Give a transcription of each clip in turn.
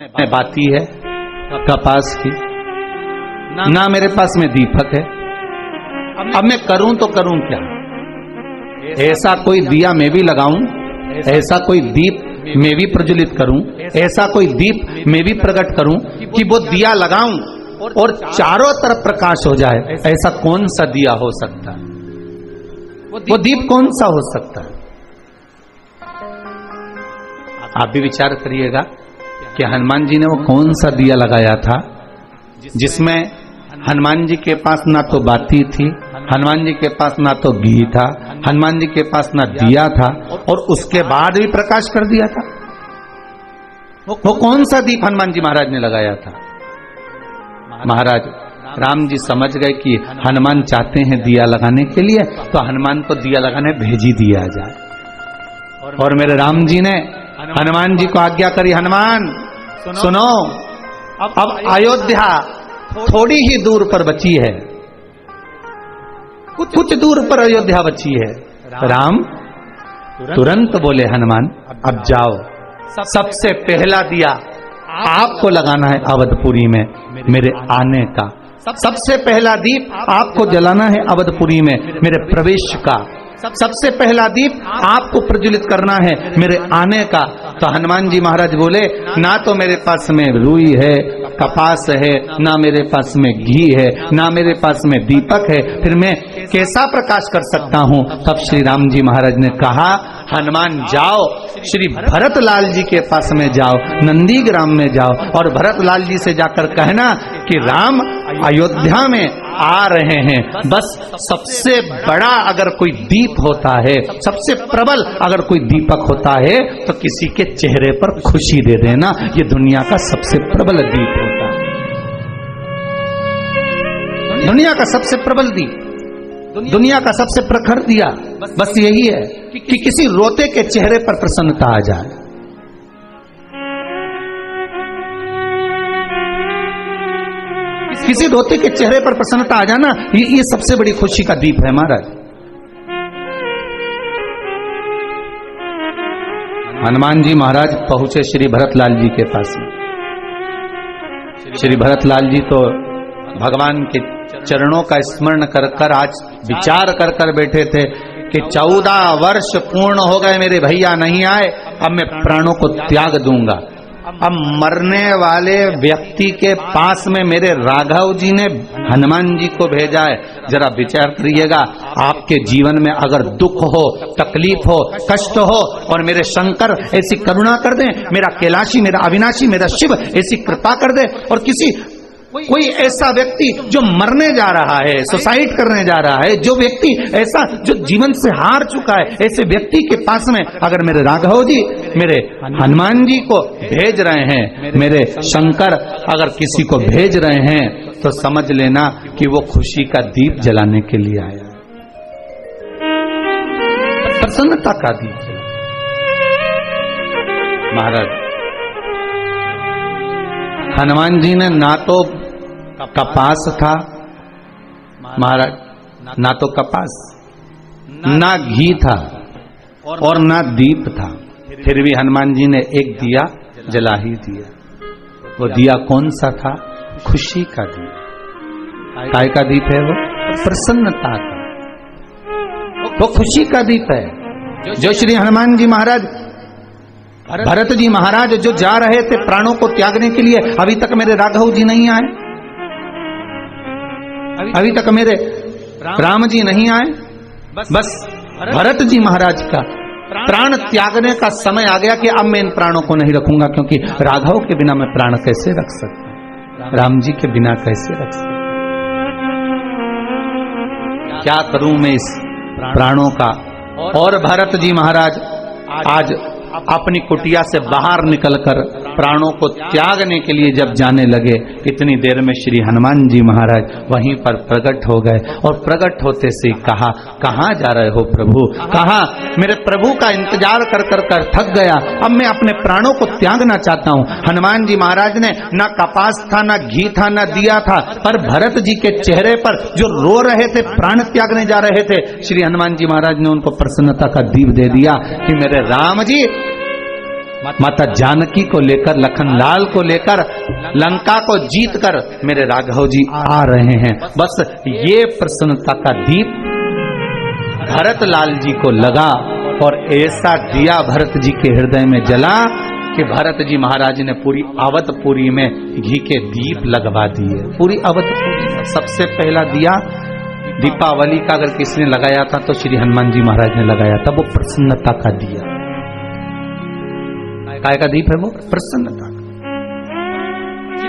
बाती है कपास की, ना मेरे पास में दीपक है। अब मैं करूं तो करूं क्या? ऐसा कोई दिया मैं भी लगाऊं, ऐसा कोई दीप मैं भी प्रज्वलित करूं, ऐसा कोई दीप मैं भी प्रकट करूं कि वो दिया लगाऊं और चारों तरफ प्रकाश हो जाए। ऐसा कौन सा दिया हो सकता है? वो दीप कौन सा हो सकता है? आप भी विचार करिएगा कि हनुमान जी ने वो कौन सा दिया लगाया था जिसमें हनुमान जी के पास ना तो बाती थी, हनुमान जी के पास ना तो घी था, हनुमान जी के पास ना दिया था, और उसके बाद भी प्रकाश कर दिया था। वो कौन सा दीप हनुमान जी महाराज ने लगाया था? महाराज राम जी समझ गए कि हनुमान चाहते हैं दिया लगाने के लिए, तो हनुमान को दिया लगाने भेज ही दिया जाए। और मेरे राम जी ने हनुमान जी को आज्ञा करी, हनुमान सुनो, अब अयोध्या थोड़ी ही दूर पर बची है, कुछ दूर पर अयोध्या बची है। राम तुरंत बोले, हनुमान अब जाओ, सबसे पहला दिया आपको लगाना है अवधपुरी में मेरे आने का, सबसे पहला दीप आपको जलाना है अवधपुरी में मेरे प्रवेश का, सबसे पहला दीप आपको प्रज्वलित करना है मेरे आने का। तो हनुमान जी महाराज बोले, ना तो मेरे पास में रुई है, कपास है, ना मेरे पास में घी है, ना मेरे पास में दीपक है, फिर मैं कैसा प्रकाश कर सकता हूँ? तब श्री राम जी महाराज ने कहा, हनुमान जाओ, श्री भरत लाल जी के पास में जाओ, नंदीग्राम में जाओ, और भरत लाल जी से जाकर कहना कि राम अयोध्या में आ रहे हैं। बस सबसे बड़ा अगर कोई दीप होता है, सबसे प्रबल अगर कोई दीपक होता है, तो किसी के चेहरे पर खुशी दे देना, ये दुनिया का सबसे प्रबल दीप होता है। दुनिया का सबसे प्रबल दीप, दुनिया का सबसे प्रखर दिया बस यही है कि किसी रोते के चेहरे पर प्रसन्नता आ जाए। किसी रोते के चेहरे पर प्रसन्नता आ जाना, ये सबसे बड़ी खुशी का दीप है महाराज। हनुमान जी महाराज पहुंचे श्री भरतलाल जी के पास में। श्री भरतलाल जी तो भगवान के चरणों का स्मरण कर कर आज विचार कर कर बैठे थे कि 14 वर्ष पूर्ण हो गए, मेरे भैया नहीं आए, अब मैं प्राणों को त्याग दूंगा। अब मरने वाले व्यक्ति के पास में मेरे राघव जी ने हनुमान जी को भेजा है। जरा विचार करिएगा, आपके जीवन में अगर दुख हो, तकलीफ हो, कष्ट हो, और मेरे शंकर ऐसी करुणा कर दे, मेरा कैलाशी, मेरा अविनाशी, मेरा शिव ऐसी कृपा कर दे, और किसी कोई ऐसा व्यक्ति जो मरने जा रहा है, सुसाइड करने जा रहा है, जो व्यक्ति ऐसा जो जीवन से हार चुका है, ऐसे व्यक्ति के पास में अगर मेरे राघव जी, मेरे हनुमान जी को भेज रहे हैं, मेरे शंकर अगर किसी को भेज रहे हैं, तो समझ लेना कि वो खुशी का दीप जलाने के लिए आया, प्रसन्नता का दीप। महाराज हनुमान जी ने ना तो कपास था महाराज, ना तो कपास, ना घी था, और ना दीप था, फिर भी हनुमान जी ने एक दिया जला ही दिया। वो दिया कौन सा था? खुशी का दिया। काय का दीप है वो? प्रसन्नता का, वो खुशी का दीप है। जो श्री हनुमान जी महाराज, भरत जी महाराज जो जा रहे थे प्राणों को त्यागने के लिए, अभी तक मेरे राघव जी नहीं आए, अभी तक मेरे राम जी नहीं आए। बस भरत जी महाराज का प्राण त्यागने का समय आ गया कि अब मैं इन प्राणों को नहीं रखूंगा, क्योंकि राघव के बिना मैं प्राण कैसे रख सकता, राम जी के बिना कैसे रख सकता, क्या करूं मैं इस प्राणों का। और भरत जी महाराज आज अपनी कुटिया से बाहर निकलकर प्राणों को त्यागने के लिए जब जाने लगे, इतनी देर में श्री हनुमान जी महाराज वहीं पर प्रकट हो गए, और प्रकट होते से कहा, कहाँ जा रहे हो प्रभु? कहा, मेरे प्रभु का इंतजार कर कर कर थक गया, अब मैं अपने प्राणों को त्यागना चाहता हूँ। हनुमान जी महाराज ने ना कपास था, ना घी था, ना दिया था, पर भरत जी के चेहरे पर जो रो रहे थे, प्राण त्यागने जा रहे थे, श्री हनुमान जी महाराज ने उनको प्रसन्नता का दीप दे दिया कि मेरे राम जी माता जानकी को लेकर, लखनलाल को लेकर लंका को जीतकर मेरे राघव जी आ रहे हैं। बस ये प्रसन्नता का दीप भरत लाल जी को लगा और ऐसा दिया भरत जी के हृदय में जला कि भरत जी महाराज ने पूरी अवधपुरी में घी के दीप लगवा दिए। पूरी अवधपुरी में सबसे पहला दिया दीपावली का अगर किसी ने लगाया था तो श्री हनुमान जी महाराज ने लगाया था। वो प्रसन्नता का दिया, काय का दीप है वो? प्रसन्नता का।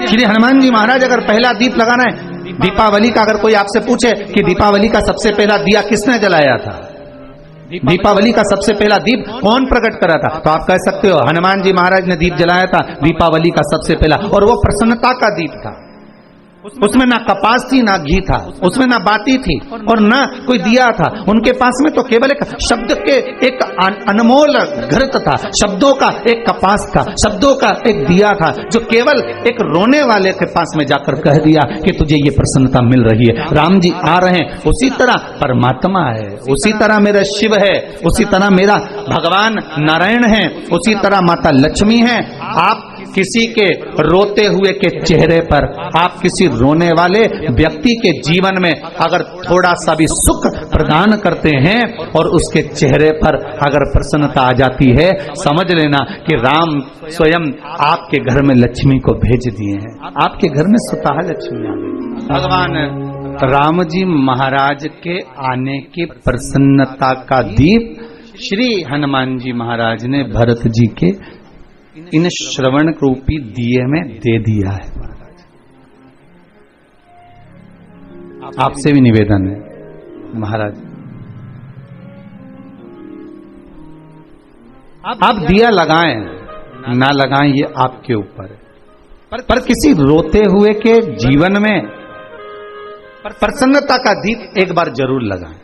श्री हनुमान जी महाराज अगर पहला दीप लगाना है दीपावली का, अगर कोई आपसे पूछे कि दीपावली का सबसे पहला दिया किसने जलाया था, दीपावली का सबसे पहला दीप कौन प्रकट करा था, तो आप कह सकते हो हनुमान जी महाराज ने दीप जलाया था दीपावली का सबसे पहला। और वो प्रसन्नता का दीप था। उसमें ना कपास थी ना घी था, उसमें ना बाती थी और ना कोई दिया था। उनके पास में तो केवल एक शब्द के एक अनमोल घृत था, शब्दों का एक कपास था, शब्दों का एक दिया था, जो केवल एक रोने वाले के पास में जाकर कह दिया कि तुझे ये प्रसन्नता मिल रही है, राम जी आ रहे हैं। उसी तरह परमात्मा है, उसी तरह मेरा शिव है, उसी तरह मेरा भगवान नारायण है, उसी तरह माता लक्ष्मी है। आप किसी के रोते हुए के चेहरे पर, आप किसी रोने वाले व्यक्ति के जीवन में अगर थोड़ा सा भी सुख प्रदान करते हैं और उसके चेहरे पर अगर प्रसन्नता आ जाती है, समझ लेना कि राम स्वयं आपके घर में लक्ष्मी को भेज दिए हैं। आपके घर में स्वतः लक्ष्मी आ गई। भगवान राम जी महाराज के आने की प्रसन्नता का दीप श्री हनुमान जी महाराज ने भरत जी के इन श्रवण रूपी दिए में दे दिया है। आपसे भी निवेदन है महाराज, आप दिया लगाएं ना लगाएं ये आपके ऊपर है, पर किसी रोते हुए के जीवन में प्रसन्नता का दीप एक बार जरूर लगाएं।